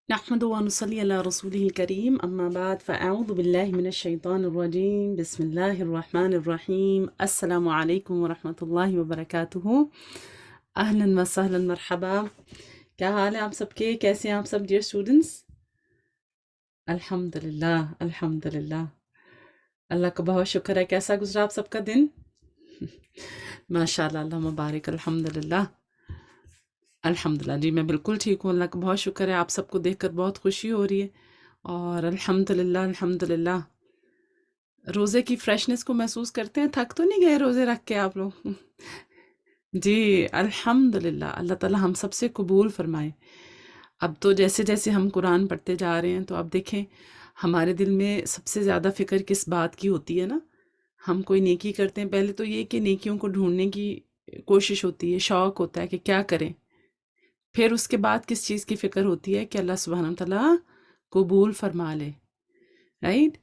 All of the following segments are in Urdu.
نحمد ونصلي على رسوله الكريم أما بعد فأعوذ بالله من الشيطان الرجيم بسم الله الرحمن الرحيم السلام عليكم ورحمة الله وبركاته أهلا وسهلا مرحبا کیا حال ہے آپ سب کے؟ کیسے ہیں آپ سب ڈیئر اسٹوڈنٹس؟ الحمدللہ الحمدللہ، اللہ کا بہت شکر ہے۔ کیسا گزرا آپ سب کا دن؟ ماشاءاللہ، اللہ مبارک، الحمدللہ الحمدللہ۔ جی میں بالکل ٹھیک ہوں، اللہ کا بہت شکر ہے۔ آپ سب کو دیکھ کر بہت خوشی ہو رہی ہے، اور الحمدللہ الحمدللہ روزے کی فریشنس کو محسوس کرتے ہیں۔ تھک تو نہیں گئے روزے رکھ کے آپ لوگ؟ جی الحمدللہ، اللہ تعالی ہم سب سے قبول فرمائے۔ اب تو جیسے جیسے ہم قرآن پڑھتے جا رہے ہیں تو اب دیکھیں ہمارے دل میں سب سے زیادہ فکر کس بات کی ہوتی ہے نا؟ ہم کوئی نیکی کرتے ہیں، پہلے تو یہ کہ نیکیوں کو ڈھونڈنے کی کوشش ہوتی ہے، شوق ہوتا ہے کہ کیا کریں۔ پھر اس کے بعد کس چیز کی فکر ہوتی ہے کہ اللہ سبحانہ وتعالیٰ قبول فرما لے، رائٹ؟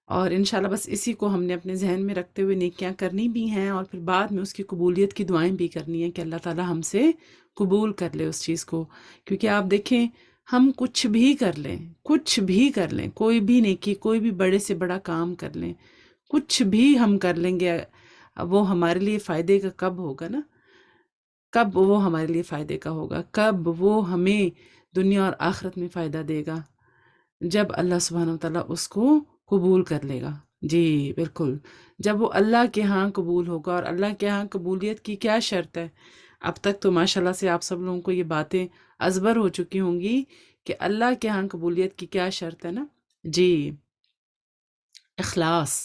اور انشاءاللہ بس اسی کو ہم نے اپنے ذہن میں رکھتے ہوئے نیکیاں کرنی بھی ہیں، اور پھر بعد میں اس کی قبولیت کی دعائیں بھی کرنی ہیں کہ اللہ تعالیٰ ہم سے قبول کر لے اس چیز کو۔ کیونکہ آپ دیکھیں ہم کچھ بھی کر لیں، کچھ بھی کر لیں، کوئی بھی نیکی، کوئی بھی بڑے سے بڑا کام کر لیں، کچھ بھی ہم کر لیں گے، وہ ہمارے لیے فائدے کا کب ہوگا نا؟ کب وہ ہمارے لیے فائدے کا ہوگا؟ کب وہ ہمیں دنیا اور آخرت میں فائدہ دے گا؟ جب اللہ سبحانہ وتعالیٰ اس کو قبول کر لے گا۔ جی بالکل، جب وہ اللہ کے ہاں قبول ہوگا۔ اور اللہ کے ہاں قبولیت کی کیا شرط ہے؟ اب تک تو ماشاءاللہ سے آپ سب لوگوں کو یہ باتیں ازبر ہو چکی ہوں گی کہ اللہ کے ہاں قبولیت کی کیا شرط ہے نا؟ جی اخلاص،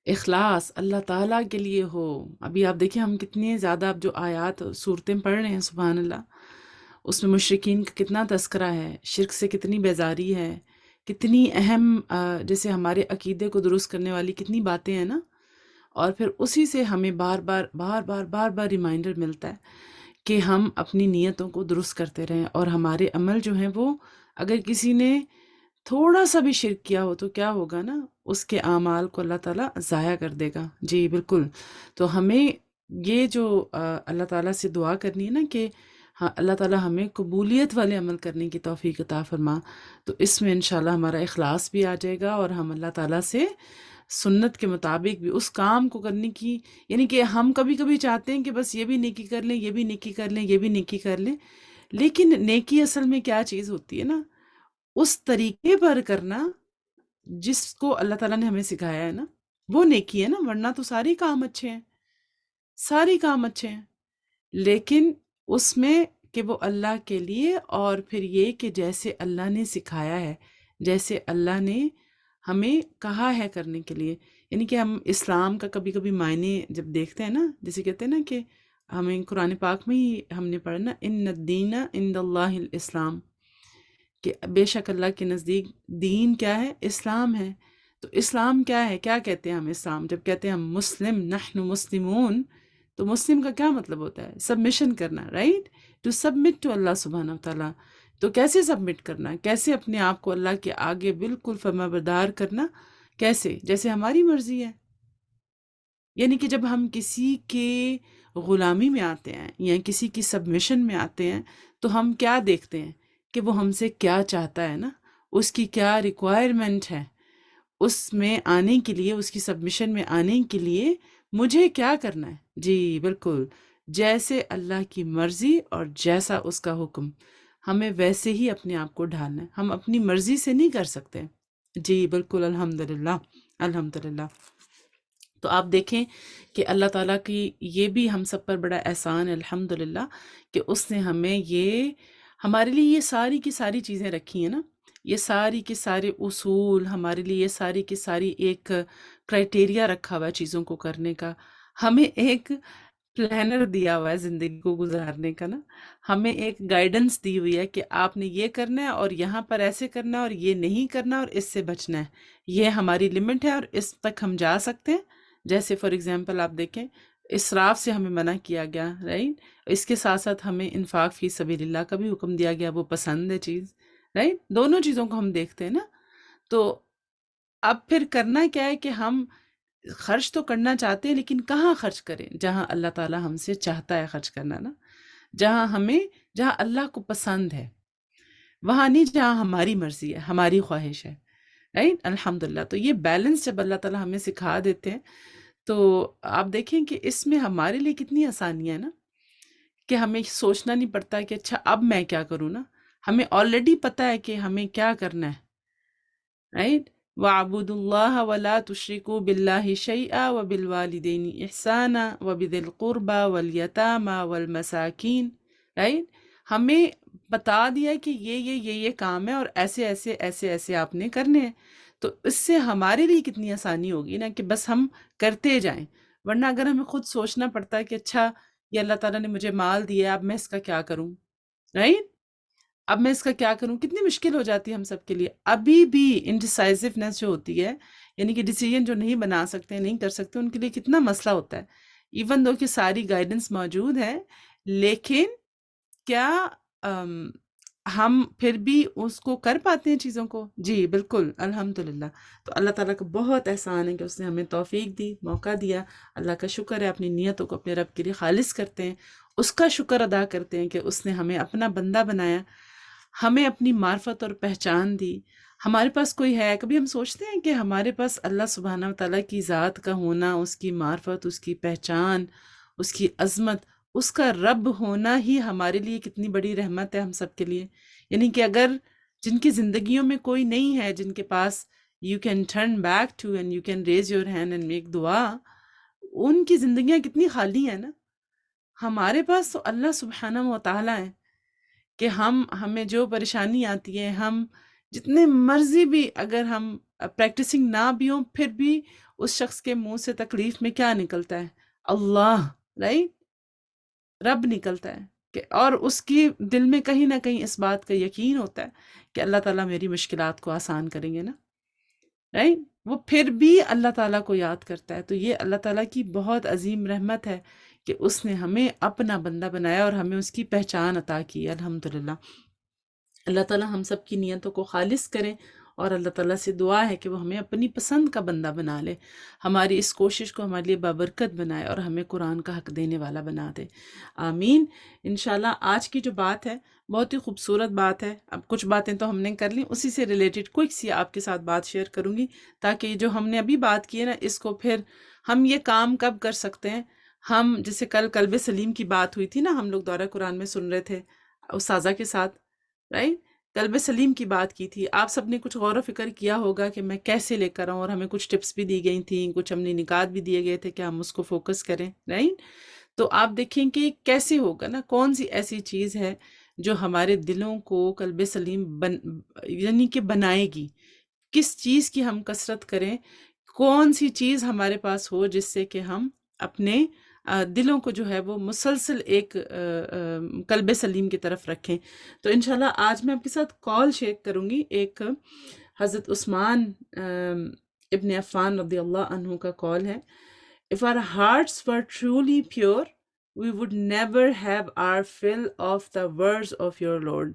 اخلاص اللہ تعالیٰ کے لیے ہو۔ ابھی آپ دیکھیں ہم کتنے زیادہ اب جو آیات صورتیں پڑھ رہے ہیں سبحان اللہ، اس میں مشرکین کا کتنا تذکرہ ہے، شرک سے کتنی بیزاری ہے، کتنی اہم جیسے ہمارے عقیدے کو درست کرنے والی کتنی باتیں ہیں نا۔ اور پھر اسی سے ہمیں بار بار بار بار بار بار ریمائنڈر ملتا ہے کہ ہم اپنی نیتوں کو درست کرتے رہیں، اور ہمارے عمل جو ہیں وہ اگر کسی نے تھوڑا سا بھی شرک کیا ہو تو کیا ہوگا نا، اس کے اعمال کو اللہ تعالیٰ ضائع کر دے گا۔ جی بالکل، تو ہمیں یہ جو اللہ تعالیٰ سے دعا کرنی ہے نا کہ ہاں اللہ تعالیٰ ہمیں قبولیت والے عمل کرنے کی توفیق عطا فرما، تو اس میں انشاءاللہ ہمارا اخلاص بھی آ جائے گا، اور ہم اللہ تعالیٰ سے سنت کے مطابق بھی اس کام کو کرنے کی، یعنی کہ ہم کبھی کبھی چاہتے ہیں کہ بس یہ بھی نیکی کر لیں، یہ بھی نیکی کر لیں، یہ بھی نیکی کر لیں، لیکن نیکی اصل میں کیا چیز ہوتی ہے نا؟ اس طریقے پر کرنا جس کو اللہ تعالیٰ نے ہمیں سکھایا ہے نا، وہ نیکی ہے نا، ورنہ تو سارے کام اچھے ہیں، سارے کام اچھے ہیں، لیکن اس میں کہ وہ اللہ کے لیے، اور پھر یہ کہ جیسے اللہ نے سکھایا ہے، جیسے اللہ نے ہمیں کہا ہے کرنے کے لیے۔ یعنی کہ ہم اسلام کا کبھی کبھی معنی جب دیکھتے ہیں نا، جیسے کہتے ہیں نا کہ ہمیں قرآن پاک میں ہی ہم نے پڑھا نا، ان الدین عند اللہ الاسلام، کہ بے شک اللہ کے نزدیک دین کیا ہے؟ اسلام ہے۔ تو اسلام کیا ہے؟ کیا کہتے ہیں ہم اسلام؟ جب کہتے ہیں ہم مسلم، نحن مسلمون، تو مسلم کا کیا مطلب ہوتا ہے؟ سبمیشن کرنا، رائٹ؟ ٹو سبمٹ ٹو اللہ سبحانہ وتعالیٰ۔ تو کیسے سبمٹ کرنا؟ کیسے اپنے آپ کو اللہ کے آگے بالکل فرمانبردار کرنا؟ کیسے؟ جیسے ہماری مرضی ہے۔ یعنی کہ جب ہم کسی کے غلامی میں آتے ہیں یا کسی کی سبمیشن میں آتے ہیں تو ہم کیا دیکھتے ہیں کہ وہ ہم سے کیا چاہتا ہے نا، اس کی کیا ریکوائرمنٹ ہے، اس میں آنے کے لیے، اس کی سبمیشن میں آنے کے لیے مجھے کیا کرنا ہے۔ جی بالکل، جیسے اللہ کی مرضی اور جیسا اس کا حکم، ہمیں ویسے ہی اپنے آپ کو ڈھالنا ہے، ہم اپنی مرضی سے نہیں کر سکتے۔ جی بالکل الحمدللہ الحمدللہ۔ تو آپ دیکھیں کہ اللہ تعالیٰ کی یہ بھی ہم سب پر بڑا احسان ہے الحمدللہ، کہ اس نے ہمیں یہ ہمارے لیے یہ ساری کی ساری چیزیں رکھی ہیں نا، یہ ساری کے سارے اصول ہمارے لیے، یہ ساری کی ساری ایک کرائٹیریا رکھا ہوا ہے چیزوں کو کرنے کا، ہمیں ایک پلانر دیا ہوا ہے زندگی کو گزارنے کا نا، ہمیں ایک گائیڈنس دی ہوئی ہے کہ آپ نے یہ کرنا ہے، اور یہاں پر ایسے کرنا ہے، اور یہ نہیں کرنا، اور اس سے بچنا ہے، یہ ہماری لمٹ ہے اور اس تک ہم جا سکتے ہیں۔ جیسے فار ایگزامپل آپ دیکھیں اسراف سے ہمیں منع کیا گیا، رائٹ؟ اس کے ساتھ ساتھ ہمیں انفاق فی سبیل اللہ کا بھی حکم دیا گیا، وہ پسند ہے چیز، رائٹ؟ دونوں چیزوں کو ہم دیکھتے ہیں نا۔ تو اب پھر کرنا کیا ہے کہ ہم خرچ تو کرنا چاہتے ہیں، لیکن کہاں خرچ کریں؟ جہاں اللہ تعالیٰ ہم سے چاہتا ہے خرچ کرنا نا، جہاں اللہ کو پسند ہے، وہاں نہیں جہاں ہماری مرضی ہے، ہماری خواہش ہے، رائٹ؟ الحمدللہ۔ تو یہ بیلنس جب اللہ تعالیٰ ہمیں سکھا دیتے ہیں تو آپ دیکھیں کہ اس میں ہمارے لیے کتنی آسانیاں ہیں نا، کہ ہمیں سوچنا نہیں پڑتا کہ اچھا اب میں کیا کروں نا، ہمیں آلریڈی پتہ ہے کہ ہمیں کیا کرنا ہے، رائٹ؟ وَاعْبُدُوا اللَّهَ وَلَا تُشْرِكُوا بِاللَّهِ شَيْئًا وَبِالْوَالِدَيْنِ إِحْسَانًا وَبِذِي الْقُرْبَى وَالْيَتَامَى وَالْمَسَاكِينِ، رائٹ؟ ہمیں بتا دیا کہ یہ کام ہے اور ایسے ایسے ایسے ایسے آپ نے کرنے ہیں، تو اس سے ہمارے لیے کتنی آسانی ہوگی نا کہ بس ہم کرتے جائیں۔ ورنہ اگر ہمیں خود سوچنا پڑتا ہے کہ اچھا یہ اللہ تعالیٰ نے مجھے مال دیا، اب میں اس کا کیا کروں، رائٹ؟ اب میں اس کا کیا کروں، کتنی مشکل ہو جاتی ہے ہم سب کے لیے۔ ابھی بھی انڈیسائزونیس جو ہوتی ہے، یعنی کہ ڈیسیژن جو نہیں بنا سکتے، نہیں کر سکتے، ان کے لیے کتنا مسئلہ ہوتا ہے، ایون دو کہ ساری گائیڈنس موجود ہے، لیکن کیا ہم پھر بھی اس کو کر پاتے ہیں چیزوں کو؟ جی بالکل، الحمدللہ۔ تو اللہ تعالیٰ کا بہت احسان ہے کہ اس نے ہمیں توفیق دی، موقع دیا۔ اللہ کا شکر ہے، اپنی نیتوں کو اپنے رب کے لیے خالص کرتے ہیں، اس کا شکر ادا کرتے ہیں کہ اس نے ہمیں اپنا بندہ بنایا، ہمیں اپنی معرفت اور پہچان دی۔ ہمارے پاس کوئی ہے، کبھی ہم سوچتے ہیں کہ ہمارے پاس اللہ سبحانہ وتعالیٰ کی ذات کا ہونا، اس کی معرفت، اس کی پہچان، اس کی عظمت، اس کا رب ہونا ہی ہمارے لیے کتنی بڑی رحمت ہے ہم سب کے لیے۔ یعنی کہ اگر جن کی زندگیوں میں کوئی نہیں ہے، جن کے پاس you can turn back to and you can raise your hand and make دعا، ان کی زندگیاں کتنی خالی ہیں نا۔ ہمارے پاس تو اللہ سبحانہ و تعالیٰ ہے کہ ہمیں جو پریشانی آتی ہے، ہم جتنے مرضی بھی اگر ہم پریکٹسنگ نہ بھی ہوں، پھر بھی اس شخص کے منہ سے تکلیف میں کیا نکلتا ہے؟ اللہ، رائٹ؟ رب نکلتا ہے کہ، اور اس کی دل میں کہیں نہ کہیں اس بات کا یقین ہوتا ہے کہ اللہ تعالیٰ میری مشکلات کو آسان کریں گے نا، رائٹ؟ وہ پھر بھی اللہ تعالیٰ کو یاد کرتا ہے۔ تو یہ اللہ تعالیٰ کی بہت عظیم رحمت ہے کہ اس نے ہمیں اپنا بندہ بنایا اور ہمیں اس کی پہچان عطا کی، الحمدللہ۔ اللہ تعالیٰ ہم سب کی نیتوں کو خالص کریں، اور اللہ تعالیٰ سے دعا ہے کہ وہ ہمیں اپنی پسند کا بندہ بنا لے، ہماری اس کوشش کو ہمارے لیے بابرکت بنائے اور ہمیں قرآن کا حق دینے والا بنا دے، آمین۔ انشاءاللہ آج کی جو بات ہے بہت ہی خوبصورت بات ہے۔ اب کچھ باتیں تو ہم نے کر لیں، اسی سے ریلیٹڈ کوئک سی آپ کے ساتھ بات شیئر کروں گی، تاکہ یہ جو ہم نے ابھی بات کی ہے نا، اس کو پھر ہم یہ کام کب کر سکتے ہیں۔ ہم جیسے کل قلب سلیم کی بات ہوئی تھی نا، ہم لوگ دورہ قرآن میں سن رہے تھے استاذہ کے ساتھ، رائٹ؟ قلب سلیم کی بات کی تھی، آپ سب نے کچھ غور و فکر کیا ہوگا کہ میں کیسے لے کر آؤں، اور ہمیں کچھ ٹپس بھی دی گئی تھیں، کچھ ہم نے نکات بھی دیے گئے تھے کہ ہم اس کو فوکس کریں، رائٹ؟ تو آپ دیکھیں کہ کیسے ہوگا نا، کون سی ایسی چیز ہے جو ہمارے دلوں کو قلب سلیم یعنی کہ بنائے گی، کس چیز کی ہم کثرت کریں، کون سی چیز ہمارے پاس ہو جس سے کہ ہم اپنے دلوں کو جو ہے وہ مسلسل ایک قلب سلیم کی طرف رکھیں۔ تو انشاءاللہ آج میں آپ کے ساتھ کال شیئر کروں گی، ایک حضرت عثمان ابن عفان رضی اللہ عنہ کا کال ہے۔ If our hearts were truly pure, we would never have our fill of the words of your Lord۔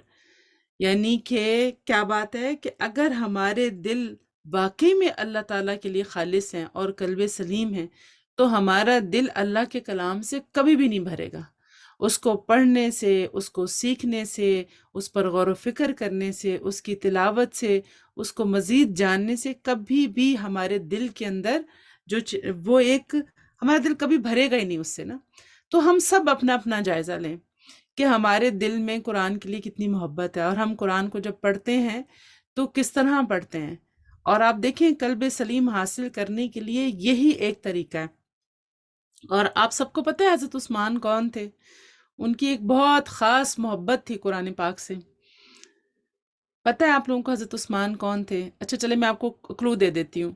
یعنی کہ کیا بات ہے کہ اگر ہمارے دل واقعی میں اللہ تعالیٰ کے لیے خالص ہیں اور قلب سلیم ہیں، تو ہمارا دل اللہ کے کلام سے کبھی بھی نہیں بھرے گا۔ اس کو پڑھنے سے، اس کو سیکھنے سے، اس پر غور و فکر کرنے سے، اس کی تلاوت سے، اس کو مزید جاننے سے کبھی بھی ہمارے دل کے اندر وہ ایک ہمارا دل کبھی بھرے گا ہی نہیں اس سے نا۔ تو ہم سب اپنا اپنا جائزہ لیں کہ ہمارے دل میں قرآن کے لیے کتنی محبت ہے، اور ہم قرآن کو جب پڑھتے ہیں تو کس طرح پڑھتے ہیں۔ اور آپ دیکھیں قلب سلیم حاصل کرنے کے لیے یہی ایک طریقہ ہے۔ اور آپ سب کو پتہ ہے حضرت عثمان کون تھے؟ ان کی ایک بہت خاص محبت تھی قرآن پاک سے۔ پتہ ہے آپ لوگوں کو حضرت عثمان کون تھے؟ اچھا چلے میں آپ کو کلو دے دیتی ہوں۔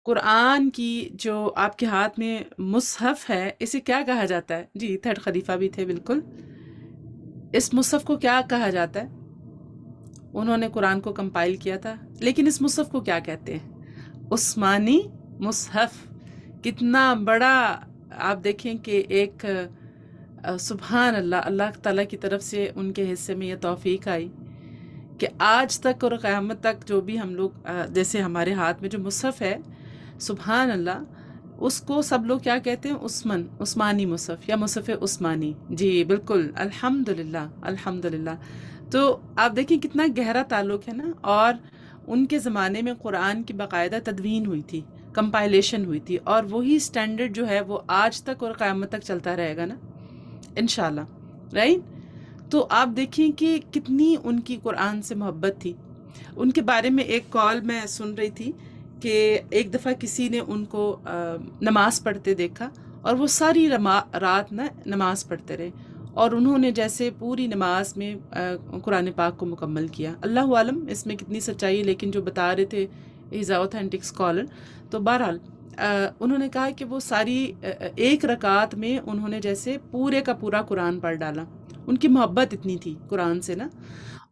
قرآن کی جو آپ کے ہاتھ میں مصحف ہے، اسے کیا کہا جاتا ہے؟ جی تھرڈ خلیفہ بھی تھے بالکل۔ اس مصحف کو کیا کہا جاتا ہے؟ انہوں نے قرآن کو کمپائل کیا تھا، لیکن اس مصحف کو کیا کہتے ہیں؟ عثمانی مصحف۔ کتنا بڑا آپ دیکھیں کہ ایک سبحان اللہ، اللہ تعالیٰ کی طرف سے ان کے حصے میں یہ توفیق آئی کہ آج تک اور قیامت تک جو بھی ہم لوگ جیسے ہمارے ہاتھ میں جو مصحف ہے، سبحان اللہ، اس کو سب لوگ کیا کہتے ہیں؟ عثمانی مصحف یا مصحف عثمانی۔ جی بالکل، الحمدللہ الحمدللہ۔ تو آپ دیکھیں کتنا گہرا تعلق ہے نا. اور ان کے زمانے میں قرآن کی باقاعدہ تدوین ہوئی تھی، کمپائلیشن ہوئی تھی، اور وہی سٹینڈرڈ جو ہے وہ آج تک اور قیامت تک چلتا رہے گا نا انشاءاللہ. رائٹ؟ تو آپ دیکھیں کہ کتنی ان کی قرآن سے محبت تھی. ان کے بارے میں ایک کال میں سن رہی تھی کہ ایک دفعہ کسی نے ان کو نماز پڑھتے دیکھا، اور وہ ساری رات نا نماز پڑھتے رہے، اور انہوں نے جیسے پوری نماز میں قرآن پاک کو مکمل کیا. اللہ عالم اس میں کتنی سچائی ہے، لیکن جو بتا رہے تھے ایز اے اوتھینٹک اسکالر. تو بہرحال انہوں نے کہا کہ وہ ساری ایک رکعت میں انہوں نے جیسے پورے کا پورا قرآن پڑھ ڈالا. ان کی محبت اتنی تھی قرآن سے نا.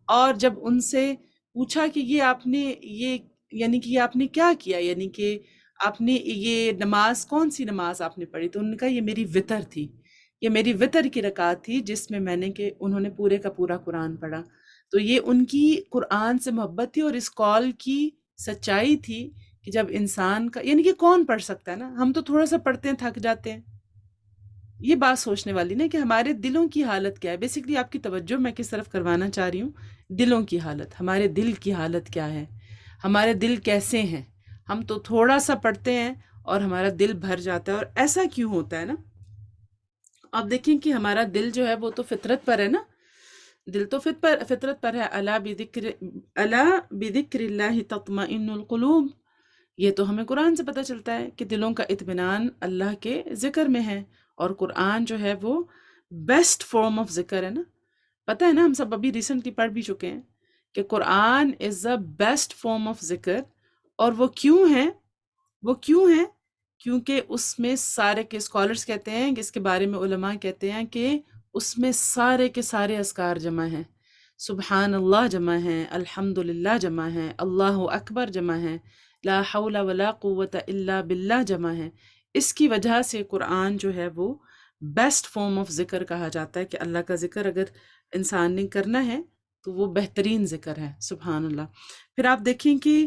اور جب ان سے پوچھا کہ یہ آپ نے یہ یعنی کہ یہ آپ نے کیا کیا، یعنی کہ آپ نے یہ نماز کون سی نماز آپ نے پڑھی، تو انہوں نے کہا یہ میری وتر تھی، یہ میری وتر کی رکعت تھی جس میں میں نے کہ انہوں نے پورے کا پورا قرآن پڑھا. تو یہ ان کی قرآن سے محبت تھی، اور اس کال کی سچائی تھی کہ جب انسان کا یعنی کہ کون پڑھ سکتا ہے نا، ہم تو تھوڑا سا پڑھتے ہیں تھک جاتے ہیں. یہ بات سوچنے والی نا کہ ہمارے دلوں کی حالت کیا ہے. بیسکلی آپ کی توجہ میں کس طرف کروانا چاہ رہی ہوں، دلوں کی حالت. ہمارے دل کی حالت کیا ہے، ہمارے دل کیسے ہیں. ہم تو تھوڑا سا پڑھتے ہیں اور ہمارا دل بھر جاتا ہے. اور ایسا کیوں ہوتا ہے نا؟ آپ دیکھیں کہ ہمارا دل جو ہے وہ تو فطرت پر ہے نا، دل تو فطرت پر ہے. الا بذکر اللہ تطمئن القلوب. یہ تو ہمیں قرآن سے پتہ چلتا ہے کہ دلوں کا اطمینان اللہ کے ذکر میں ہے. اور قرآن جو ہے وہ بیسٹ فارم آف ذکر ہے نا. پتہ ہے نا، ہم سب ابھی ریسنٹلی پڑھ بھی چکے ہیں کہ قرآن از the بیسٹ فارم آف ذکر. اور وہ کیوں ہے؟ وہ کیوں ہے؟ کیونکہ اس میں سارے کے اسکالرس کہتے ہیں کہ اس کے بارے میں علماء کہتے ہیں کہ اس میں سارے کے سارے اذکار جمع ہیں. سبحان اللہ جمع ہیں، الحمدللہ جمع ہیں، اللہ اکبر جمع ہیں، لا حول ولا قوت الا باللہ جمع ہے. اس کی وجہ سے قرآن جو ہے وہ بیسٹ فارم آف ذکر کہا جاتا ہے کہ اللہ کا ذکر اگر انسان نے کرنا ہے تو وہ بہترین ذکر ہے. سبحان اللہ. پھر آپ دیکھیں کہ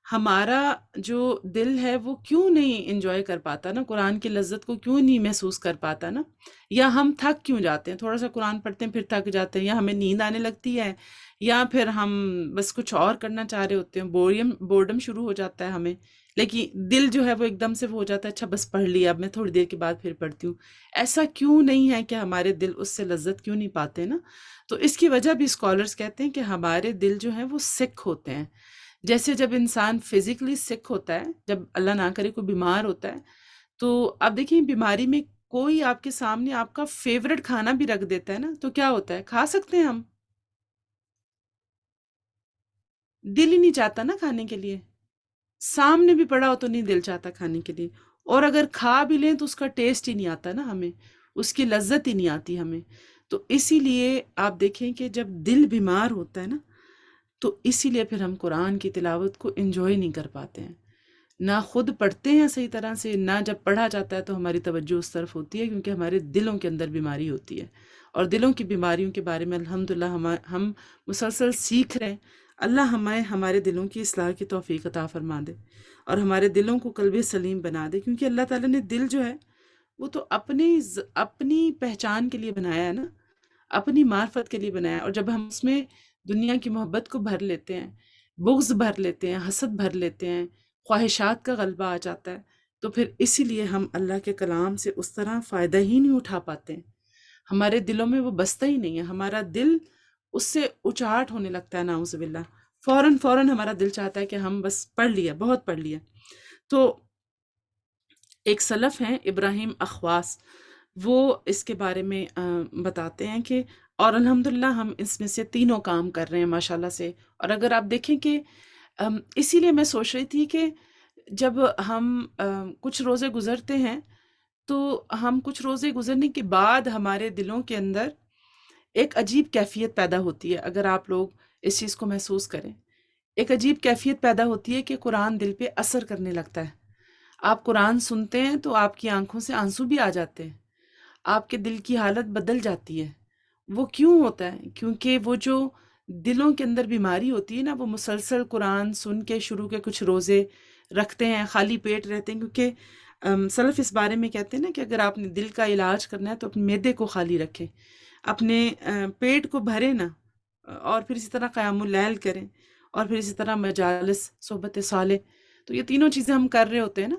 ہمارا جو دل ہے وہ کیوں نہیں انجوائے کر پاتا نا، قرآن کی لذت کو کیوں نہیں محسوس کر پاتا نا. یا ہم تھک کیوں جاتے ہیں، تھوڑا سا قرآن پڑھتے ہیں پھر تھک جاتے ہیں، یا ہمیں نیند آنے لگتی ہے، یا پھر ہم بس کچھ اور کرنا چاہ رہے ہوتے ہیں، بورڈم شروع ہو جاتا ہے ہمیں، لیکن دل جو ہے وہ ایک دم سے وہ ہو جاتا ہے اچھا بس پڑھ لیا، اب میں تھوڑی دیر کے بعد پھر پڑھتی ہوں. ایسا کیوں نہیں ہے کہ ہمارے دل اس سے لذت کیوں نہیں پاتے نا؟ تو اس کی وجہ بھی اسکالرس کہتے ہیں کہ ہمارے دل جو ہیں وہ سک ہوتے ہیں. جیسے جب انسان فزیکلی سک ہوتا ہے، جب اللہ نہ کرے کوئی بیمار ہوتا ہے، تو آپ دیکھیں بیماری میں کوئی آپ کے سامنے آپ کا فیوریٹ کھانا بھی رکھ دیتا ہے نا، تو کیا ہوتا ہے؟ کھا سکتے ہیں ہم؟ دل ہی نہیں چاہتا نا کھانے کے لیے. سامنے بھی پڑا ہو تو نہیں دل چاہتا کھانے کے لیے. اور اگر کھا بھی لیں تو اس کا ٹیسٹ ہی نہیں آتا نا ہمیں، اس کی لذت ہی نہیں آتی ہمیں. تو اسی لیے آپ دیکھیں کہ جب دل بیمار ہوتا ہے نا، تو اسی لیے پھر ہم قرآن کی تلاوت کو انجوائے نہیں کر پاتے ہیں. نہ خود پڑھتے ہیں صحیح طرح سے، نہ جب پڑھا جاتا ہے تو ہماری توجہ اس طرف ہوتی ہے، کیونکہ ہمارے دلوں کے اندر بیماری ہوتی ہے. اور دلوں کی بیماریوں کے بارے میں الحمدللہ ہم مسلسل سیکھ رہے ہیں. اللہ ہمیں ہمارے دلوں کی اصلاح کی توفیق عطا فرما دے، اور ہمارے دلوں کو قلب سلیم بنا دے. کیونکہ اللہ تعالیٰ نے دل جو ہے وہ تو اپنی پہچان کے لیے بنایا ہے نا، اپنی معرفت کے لیے بنایا ہے. اور جب ہم اس میں دنیا کی محبت کو بھر لیتے ہیں، بغض بھر لیتے ہیں، حسد بھر لیتے ہیں، خواہشات کا غلبہ آ جاتا ہے، تو پھر اسی لیے ہم اللہ کے کلام سے اس طرح فائدہ ہی نہیں اٹھا پاتے ہیں. ہمارے دلوں میں وہ بستا ہی نہیں ہے. ہمارا دل اس سے اچاٹ ہونے لگتا ہے، نعوذ باللہ. فوراً ہمارا دل چاہتا ہے کہ ہم بس پڑھ لیا، بہت پڑھ لیا. تو ایک سلف ہیں ابراہیم اخواس، وہ اس کے بارے میں بتاتے ہیں کہ اور الحمدللہ ہم اس میں سے تینوں کام کر رہے ہیں ماشاءاللہ سے. اور اگر آپ دیکھیں کہ اسی لیے میں سوچ رہی تھی کہ جب ہم کچھ روزے گزرتے ہیں تو ہم کچھ روزے گزرنے کے بعد ہمارے دلوں کے اندر ایک عجیب کیفیت پیدا ہوتی ہے. اگر آپ لوگ اس چیز کو محسوس کریں، ایک عجیب کیفیت پیدا ہوتی ہے کہ قرآن دل پہ اثر کرنے لگتا ہے. آپ قرآن سنتے ہیں تو آپ کی آنکھوں سے آنسو بھی آ جاتے ہیں، آپ کے دل کی حالت بدل جاتی ہے. وہ کیوں ہوتا ہے؟ کیونکہ وہ جو دلوں کے اندر بیماری ہوتی ہے نا، وہ مسلسل قرآن سن کے شروع کے کچھ روزے رکھتے ہیں، خالی پیٹ رہتے ہیں. کیونکہ سلف اس بارے میں کہتے ہیں نا کہ اگر آپ نے دل کا علاج کرنا ہے تو اپنے معدے کو خالی رکھیں، اپنے پیٹ کو بھرے نا، اور پھر اسی طرح قیام اللیل کریں، اور پھر اسی طرح مجالس صحبت صالح. تو یہ تینوں چیزیں ہم کر رہے ہوتے ہیں نا.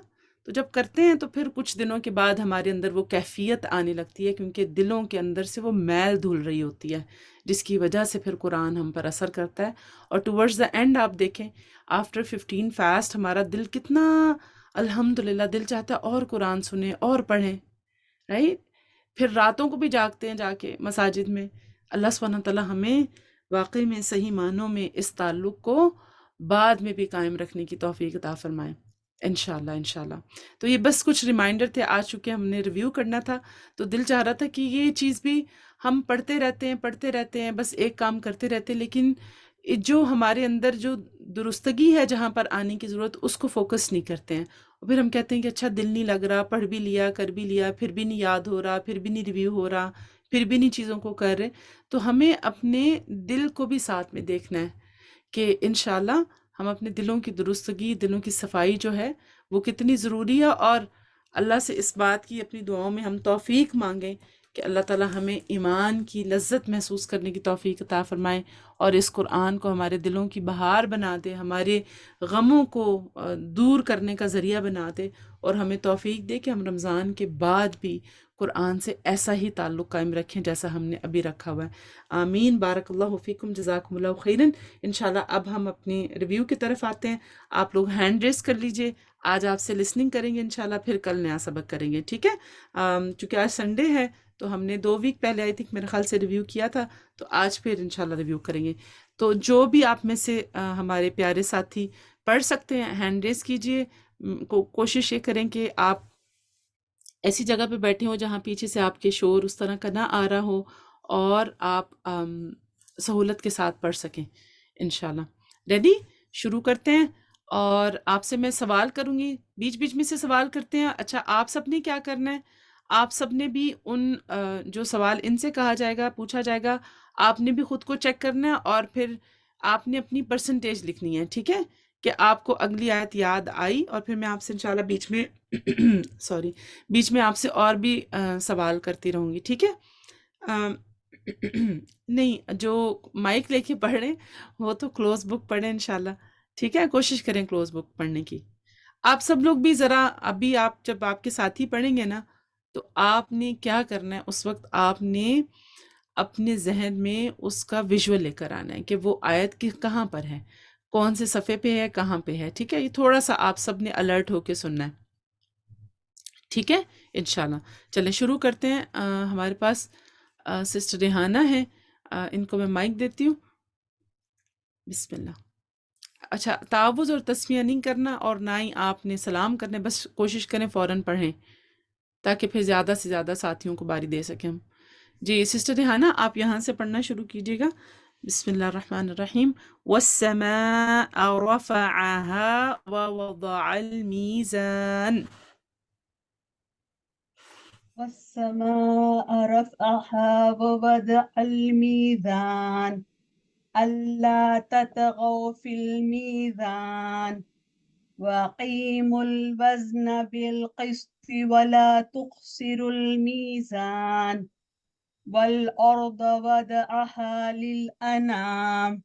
تو جب کرتے ہیں تو پھر کچھ دنوں کے بعد ہمارے اندر وہ کیفیت آنے لگتی ہے، کیونکہ دلوں کے اندر سے وہ میل دھل رہی ہوتی ہے، جس کی وجہ سے پھر قرآن ہم پر اثر کرتا ہے. اور ٹورڈز دا اینڈ آپ دیکھیں، آفٹر 15 فاسٹ ہمارا دل کتنا الحمدللہ دل چاہتا ہے اور قرآن سنیں اور پڑھیں، رائٹ. پھر راتوں کو بھی جاگتے ہیں جا کے مساجد میں. اللہ سبحانہ تعالیٰ ہمیں واقعی میں صحیح معنوں میں اس تعلق کو بعد میں بھی قائم رکھنے کی توفیق عطا فرمائے انشاءاللہ انشاءاللہ. تو یہ بس کچھ ریمائنڈر تھے، آج چونکہ ہم نے ریویو کرنا تھا تو دل چاہ رہا تھا کہ یہ چیز بھی ہم پڑھتے رہتے ہیں بس ایک کام کرتے رہتے ہیں، لیکن جو ہمارے اندر جو درستگی ہے جہاں پر آنے کی ضرورت اس کو فوکس نہیں کرتے ہیں. اور پھر ہم کہتے ہیں کہ اچھا دل نہیں لگ رہا، پڑھ بھی لیا کر بھی لیا، پھر بھی نہیں یاد ہو رہا، پھر بھی نہیں ریویو ہو رہا، پھر بھی نہیں چیزوں کو کر رہے. تو ہمیں اپنے دل کو بھی ساتھ میں دیکھنا ہے کہ انشاءاللہ ہم اپنے دلوں کی درستگی، دلوں کی صفائی جو ہے وہ کتنی ضروری ہے. اور اللہ سے اس بات کی اپنی دعاؤں میں ہم توفیق مانگیں کہ اللہ تعالی ہمیں ایمان کی لذت محسوس کرنے کی توفیق عطا فرمائے، اور اس قرآن کو ہمارے دلوں کی بہار بنا دے، ہمارے غموں کو دور کرنے کا ذریعہ بنا دے، اور ہمیں توفیق دے کہ ہم رمضان کے بعد بھی قرآن سے ایسا ہی تعلق قائم رکھیں جیسا ہم نے ابھی رکھا ہوا ہے. آمین. بارک اللہ فیکم، جزاکم اللہ خیرن. انشاءاللہ اب ہم اپنی ریویو کی طرف آتے ہیں. آپ لوگ ہینڈ ریس کر لیجئے. آج آپ سے لسننگ کریں گے انشاءاللہ، پھر کل نیا سبق کریں گے، ٹھیک ہے. چونکہ آج سنڈے ہے تو ہم نے 2 ویک پہلے آئی تھنک میرے خیال سے ریویو کیا تھا، تو آج پھر انشاءاللہ ریویو کریں گے. تو جو بھی آپ میں سے ہمارے پیارے ساتھی پڑھ سکتے ہیں ہینڈ ریس کیجئے. کوشش یہ کریں کہ آپ ایسی جگہ پہ بیٹھے ہوں جہاں پیچھے سے آپ کے شور اس طرح کا نہ آ رہا ہو، اور آپ سہولت کے ساتھ پڑھ سکیں انشاءاللہ. ریڈی؟ شروع کرتے ہیں. اور آپ سے میں سوال کروں گی، بیچ بیچ میں سے سوال کرتے ہیں. اچھا، آپ سب نے کیا کرنا ہے، آپ سب نے بھی ان جو سوال ان سے کہا جائے گا، پوچھا جائے گا، آپ نے بھی خود کو چیک کرنا ہے، اور پھر آپ نے اپنی پرسنٹیج لکھنی ہے، ٹھیک ہے، کہ آپ کو اگلی آیت یاد آئی. اور پھر میں آپ سے انشاءاللہ بیچ میں سوری بیچ میں آپ سے اور بھی سوال کرتی رہوں گی، ٹھیک ہے. نہیں، جو مائک لے کے پڑھ رہے ہیں وہ تو کلوز بک پڑھیں انشاءاللہ، ٹھیک ہے. کوشش کریں کلوز بک پڑھنے کی. آپ سب لوگ بھی ذرا ابھی آپ جب آپ کے ساتھی پڑھیں گے نا تو آپ نے کیا کرنا ہے، اس وقت آپ نے اپنے ذہن میں اس کا ویژول لے کر آنا ہے کہ وہ آیت کی کہاں پر ہے، کون سے صفحے پہ ہے، کہاں پہ ہے، ٹھیک ہے. یہ تھوڑا سا آپ سب نے الرٹ ہو کے سننا ہے، ٹھیک ہے انشاءاللہ. چلیں شروع کرتے ہیں. ہمارے پاس سسٹر ریحانہ ہیں، ان کو میں مائک دیتی ہوں. بسم اللہ. اچھا، تعوذ اور تسمیہ نہیں کرنا، اور نہ ہی آپ نے سلام کرنے، بس کوشش کریں فوراً پڑھیں تاکہ پھر زیادہ سے زیادہ ساتھیوں کو باری دے سکیں ہم. جی سسٹر ریحانہ، آپ یہاں سے پڑھنا شروع کیجیے گا. بسم اللہ الرحمن الرحیم. والسماء رفعها ووضع الميزان. والسماء رفعها ووضع الميزان ألا تطغوا في الميزان وأقيموا الوزن بالقسط ولا تخسروا الميزان والأرض وضعها للأنام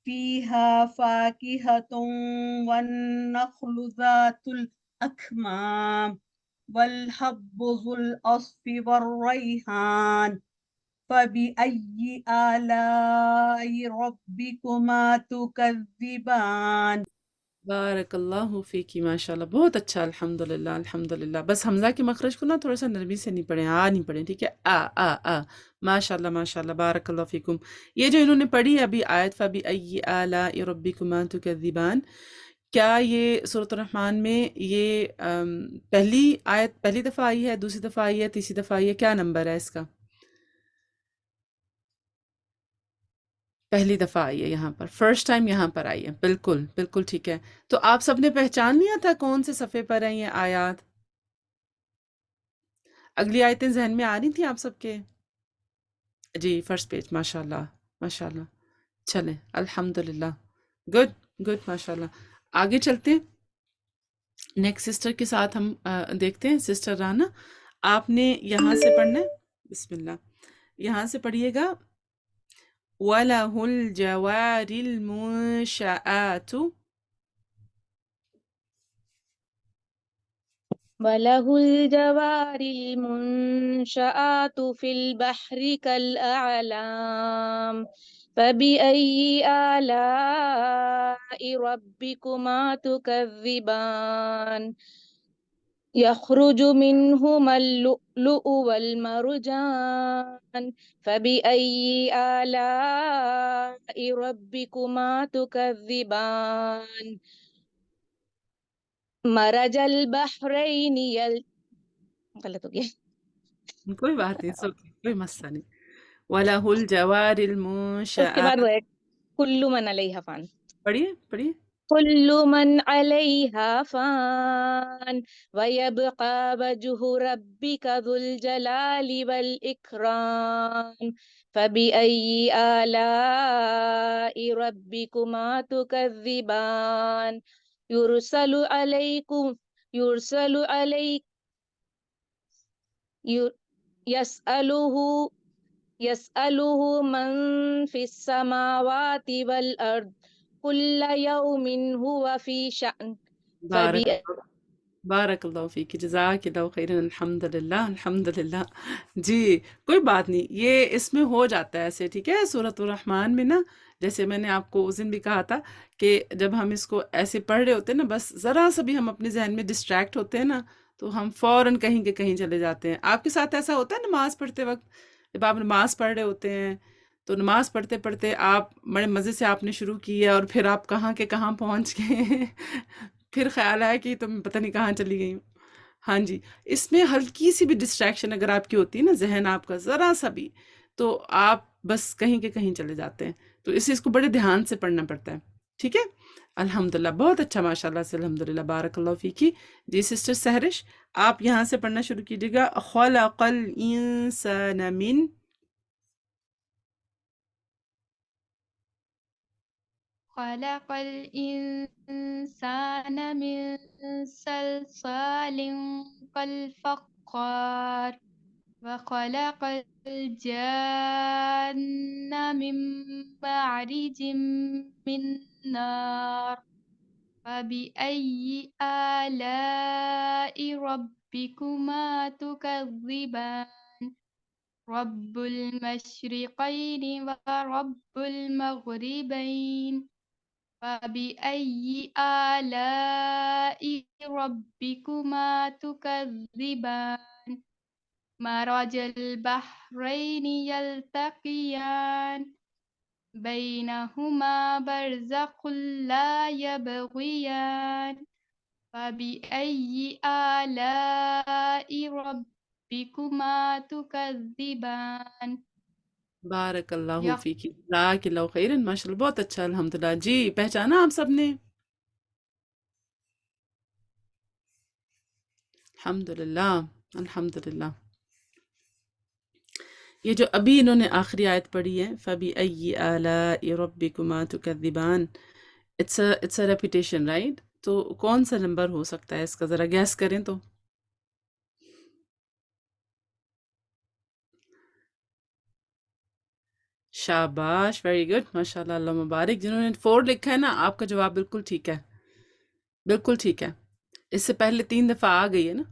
فيها فاكهة والنخل ذات الأكمام والحب ذو العصف والريحان فبأي آلاء ربكما تكذبان. بارک اللہ فیکی، ماشاء اللہ، بہت اچھا. الحمدللہ الحمدللہ. بس حمزہ کے مخرج کو نا تھوڑا سا نرمی سے نہیں پڑھیں، نہیں پڑھیں، ٹھیک ہے. آ ماشاء اللہ ماشاء اللہ، بارک اللہ فیکم. یہ جو انہوں نے پڑھی ہے ابھی آیت فَبِأَيِّ آلَاءِ رَبِّكُمَا تُكَذِّبَانِ، کیا یہ سورۃ الرحمن میں یہ پہلی آیت پہلی دفعہ آئی ہے، دوسری دفعہ آئی ہے، تیسری دفعہ آئی ہے، کیا نمبر ہے اس کا؟ پہلی دفعہ آئی ہے یہاں پر، فرسٹ ٹائم یہاں پر آئی ہے. بالکل بالکل ٹھیک ہے. تو آپ سب نے پہچان لیا تھا کون سے صفحے پر ہیں یہ آیات؟ اگلی آیتیں ذہن میں آ رہی تھیں آپ سب کے؟ جی فرسٹ پیج. ماشاء اللہ ماشاء اللہ. چلیں الحمدللہ، گڈ گڈ، ماشاء اللہ. آگے چلتے ہیں. نیکسٹ سسٹر کے ساتھ ہم دیکھتے ہیں. سسٹر رانا، آپ نے یہاں سے پڑھنا ہے. بسم اللہ. یہاں سے پڑھیے گا. وَلَهُ الْجَوَارِ الْمُنشَآتُ وله الجوار المنشآت في البحر كالأعلام فبأي آلاء ربكما تكذبان يخرج منهما اللؤلؤ والمرجان فبأي آلاء ربكما تكذبان مرج البحرين غلط ہو گیا کوئی بات نہیں، کوئی مسئلہ نہیں. وَلَهُ الْجَوَارِ اس کے الْمُنشَآتُ بعد وہ ہے کل من علیہ فان پڑھیے پڑھیے. كل من عليها فان ويبقى وجه ربك ذو الجلال والإكرام فبأي آلاء ربكما تكذبان يرسل عليكم يرسل عليك يسأله يسأله من في السماوات والأرض كل يوم هو في شأن بارک اللہ فیک، جزاک اللہ خیرن. الحمد للہ الحمد للہ. جی کوئی بات نہیں، یہ اس میں ہو جاتا ہے ایسے، ٹھیک ہے. سورۃ الرحمن میں نا، جیسے میں نے آپ کو اس دن بھی کہا تھا کہ جب ہم اس کو ایسے پڑھ رہے ہوتے ہیں نا، بس ذرا سا بھی ہم اپنے ذہن میں ڈسٹریکٹ ہوتے ہیں نا، تو ہم فوراً کہیں کے کہیں چلے جاتے ہیں. آپ کے ساتھ ایسا ہوتا ہے نماز پڑھتے وقت؟ جب آپ نماز پڑھ رہے ہوتے ہیں تو نماز پڑھتے پڑھتے آپ بڑے مزے سے آپ نے شروع کی ہے، اور پھر آپ کہاں کے کہاں پہنچ گئے پھر خیال آیا کہ تم پتہ نہیں کہاں چلی گئی ہوں. ہاں جی، اس میں ہلکی سی بھی ڈسٹریکشن اگر آپ کی ہوتی ہے نا، ذہن آپ کا ذرا سا بھی، تو آپ بس کہیں کے کہیں چلے جاتے ہیں. تو اس کو بڑے دھیان سے پڑھنا پڑتا ہے، ٹھیک ہے. الحمدللہ، بہت اچھا، ماشاء اللہ سے، الحمدللہ، بارک اللہ فیکی. جی سسٹر سہرش، آپ یہاں سے پڑھنا شروع کیجیے گا. خلق الانسان من خلق الإنسان من صلصال كالفخار وخلق الجان من معرج من نار فبأي آلاء ربكما تكذبان رب المشرقين ورب المغربين فبأي آلاء ربكما تكذبان مرج البحرين يلتقيان بينهما برزخ لا يبغيان فبأي آلاء ربكما تكذبان بارک اللہ فیکی، جزاک اللہ خیرن، ماشاء اللہ، بہت اچھا، الحمدللہ. جی پہچانا آپ سب نے؟ الحمدللہ الحمدللہ. یہ جو ابھی انہوں نے آخری آیت پڑھی ہے، فَبِأَيِّ آلَاءِ رَبِّكُمَا تُكَذِّبَانِ، اٹس اے ریپیٹیشن، رائٹ؟ تو کون سا نمبر ہو سکتا ہے اس کا، ذرا گیس کریں تو. شاباش، ویری گڈ، ماشاء اللہ، اللہ مبارک. جنہوں نے 4 لکھا ہے نا، آپ کا جواب بالکل ٹھیک ہے، بالکل ٹھیک ہے. اس سے پہلے 3 دفعہ آ گئی ہے نا،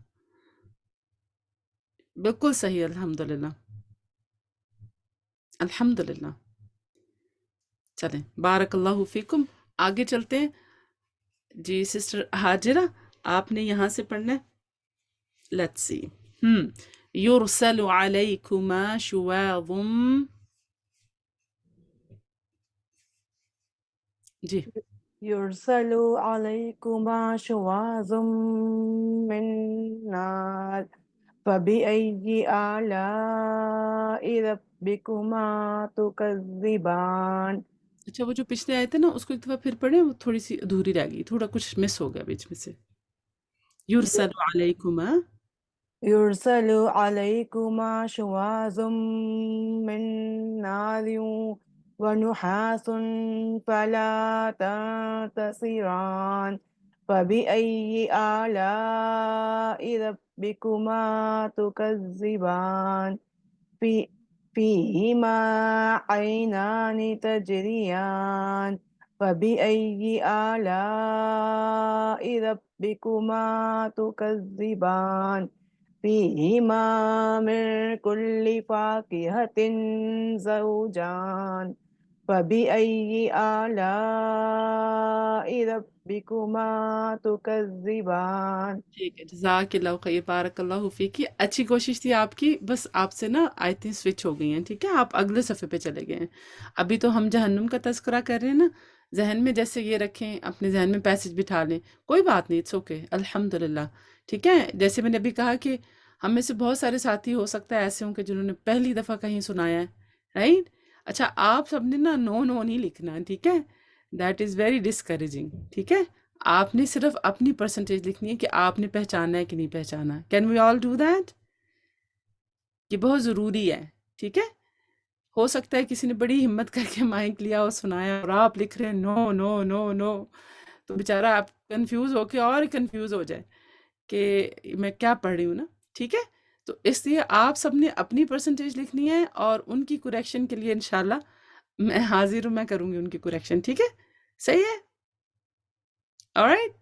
بالکل صحیح، الحمدللہ الحمدللہ. چلیں، بارک اللہ فیکم. آگے چلتے ہیں. جی سسٹر حاجرہ، آپ نے یہاں سے پڑھنا ہے. Let's see. یرسل علیکما شواظ، جی يرسل عليكما شواظ من نار فبأي آلاء ربكما تكذبان. اچھا، وہ جو پچھلے آئے تھے نا، اس کو ایک دفعہ پھر پڑھیں، وہ تھوڑی سی ادھوری رہ گئی، تھوڑا کچھ مس ہو گیا بیچ میں سے. یرسل علیکما، يرسل عليكما شواظ من نار ونحاس فلا تنتصران فبأي آلاء ربكما تكذبان فيهما عينان تجريان فبأي آلاء ربكما تكذبان فيهما من كل فاكهة زوجان فبأي آلاء ربكما تكذبان. ٹھیک ہے، جزاک اللہ خیر، بارک اللہ فیکی، اچھی کوشش تھی آپ کی، بس آپ سے نا آیتیں سوئچ ہو گئی ہیں، ٹھیک ہے، آپ اگلے صفحے پہ چلے گئے ہیں۔ ابھی تو ہم جہنم کا تذکرہ کر رہے ہیں نا، ذہن میں جیسے یہ رکھیں، اپنے ذہن میں پیسج بٹھا لیں، کوئی بات نہیں، اٹس اوکے، الحمدللہ، ٹھیک ہے۔ جیسے میں نے ابھی کہا کہ ہم میں سے بہت سارے ساتھی ہو سکتا ہے ایسے ہوں کہ جنہوں نے پہلی دفعہ کہیں سنایا ہے، رائٹ؟ اچھا، آپ سب نے نا نو نو نہیں لکھنا ہے، ٹھیک ہے، دیٹ از ویری ڈسکریجنگ، ٹھیک ہے۔ آپ نے صرف اپنی پرسنٹیج لکھنی ہے کہ آپ نے پہچانا ہے کہ نہیں پہچانا۔ Can we all do that? یہ بہت ضروری ہے، ٹھیک ہے۔ ہو سکتا ہے کسی نے بڑی ہمت کر کے مائک لیا اور سنایا اور آپ لکھ رہے ہیں نو نو نو نو، تو بیچارہ آپ کنفیوز ہو کے اور کنفیوز ہو جائے کہ میں کیا پڑھ رہی ہوں نا، ٹھیک ہے۔ تو اس لیے آپ سب نے اپنی پرسنٹیج لکھنی ہے اور ان کی کریکشن کے لیے انشاءاللہ میں حاضر ہوں، میں کروں گی ان کی کریکشن، ٹھیک ہے، صحیح ہے، alright؟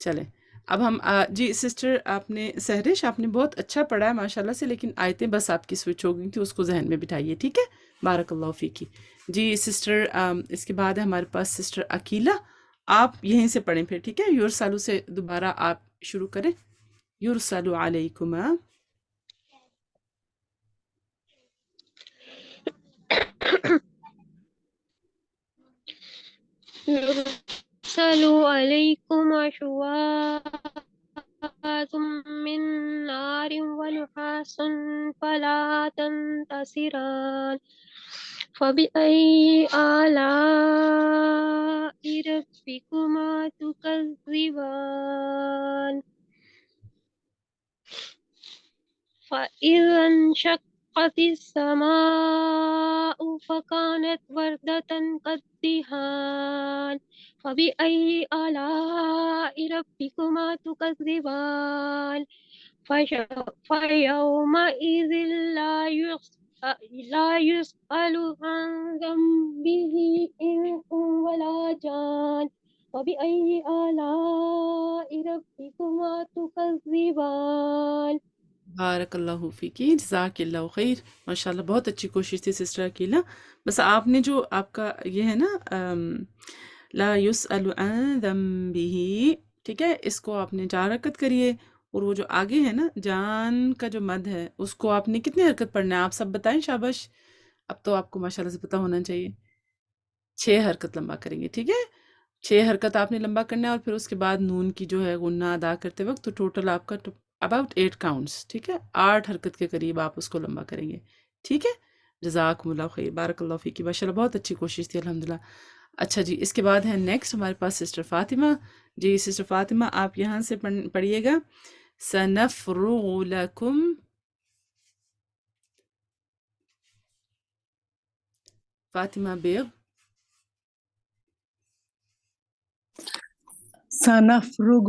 چلیں اب ہم جی سسٹر، آپ نے سہرش، آپ نے بہت اچھا پڑھا ہے ماشاءاللہ سے، لیکن آیتیں بس آپ کی سوئچ ہو گئی تھی، اس کو ذہن میں بٹھائیے، ٹھیک ہے، بارک اللہ فیکی۔ جی سسٹر، اس کے بعد ہے ہمارے پاس سسٹر عقیلہ، آپ یہیں سے پڑھیں پھر، ٹھیک ہے، یورسالو سے دوبارہ آپ شروع کریں، یورسالو علیکما۔ يرسل عليكم شواظ من نار ونحاس فلا تنتصران فبأي آلاء ربكما تكذبان فإذا انشقت السماء فكانت وردة كالدهان فبأي آلاء ربكما تكذبان فيومئذ لا يسأل عن ذنبه إنس ولا جان فبأي آلاء ربكما تكذبان. بارک اللہ فیکی، جزاک اللہ خیر، ماشاءاللہ بہت اچھی کوشش تھی سسٹر عقیلہ۔ بس آپ نے جو آپ کا یہ ہے نا لا یسأل عن ذنبہ، ٹھیک ہے، اس کو آپ نے 4 حرکت کریے، اور وہ جو آگے ہے نا جان کا جو مد ہے اس کو آپ نے کتنی حرکت پڑھنا ہے، آپ سب بتائیں، شاباش، اب تو آپ کو ماشاءاللہ سے پتہ ہونا چاہیے، 6 حرکت لمبا کریں گے، ٹھیک ہے، 6 حرکت آپ نے لمبا کرنا ہے، اور پھر اس کے بعد نون کی جو ہے غنہ ادا کرتے وقت تو ٹوٹل آپ کا اباؤٹ 8 کاؤنٹس، ٹھیک ہے، 8 حرکت کے قریب آپ اس کو لمبا کریں گے، ٹھیک ہے، جزاکم اللہ خیر، بارک اللہ فیکی، ماشاءاللہ بہت اچھی کوشش تھی الحمدللہ۔ اچھا جی، اس کے بعد ہے نیکسٹ ہمارے پاس سسٹر فاطمہ، جی سسٹر فاطمہ آپ یہاں سے پڑھیے گا، سنفرغ لکم، فاطمہ بیغ، سنفرغ